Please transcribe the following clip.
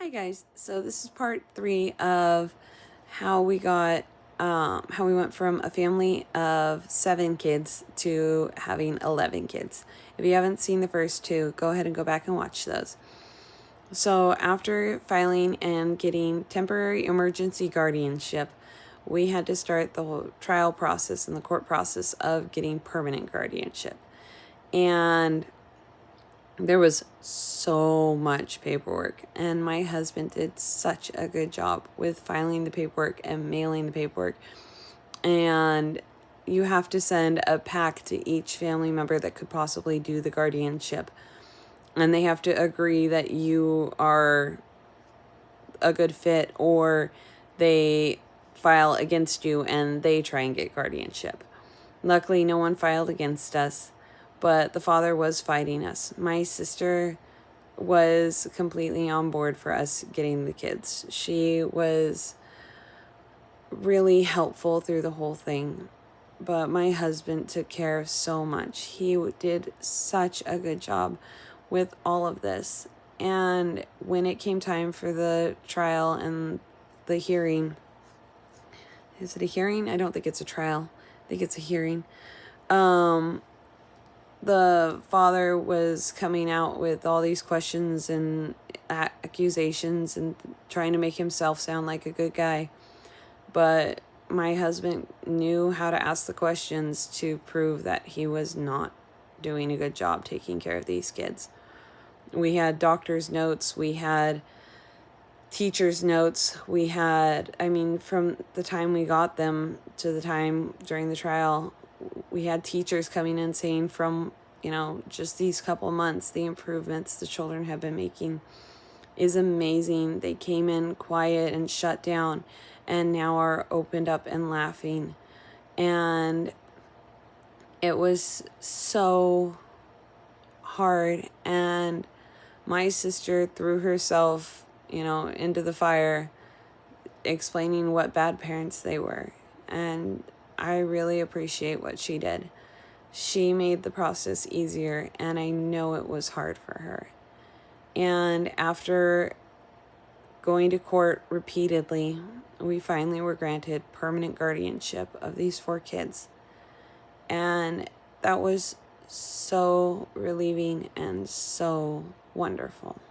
Hi guys, so this is part 3 of how we went from a family of 7 kids to having 11 kids. If you haven't seen the first 2, go ahead and go back and watch those. So after filing and getting temporary emergency guardianship, we had to start the whole trial process and the court process of getting permanent guardianship. And there was so much paperwork, and my husband did such a good job with filing the paperwork and mailing the paperwork. And you have to send a pack to each family member that could possibly do the guardianship, and they have to agree that you are a good fit, or they file against you and they try and get guardianship. Luckily, no one filed against us, but the father was fighting us. My sister was completely on board for us getting the kids. She was really helpful through the whole thing, but my husband took care of so much. He did such a good job with all of this. And when it came time for the trial and the hearing, is it a hearing? I don't think it's a trial. I think it's a hearing. The father was coming out with all these questions and accusations and trying to make himself sound like a good guy. But my husband knew how to ask the questions to prove that he was not doing a good job taking care of these kids. We had doctor's notes, we had teacher's notes, we had, from the time we got them to the time during the trial, we had teachers coming in saying from, just these couple months, the improvements the children have been making is amazing. They came in quiet and shut down and now are opened up and laughing. And it was so hard. And my sister threw herself, into the fire, explaining what bad parents they were. And I really appreciate what she did. She made the process easier, and I know it was hard for her. And after going to court repeatedly, we finally were granted permanent guardianship of these 4 kids. And that was so relieving and so wonderful.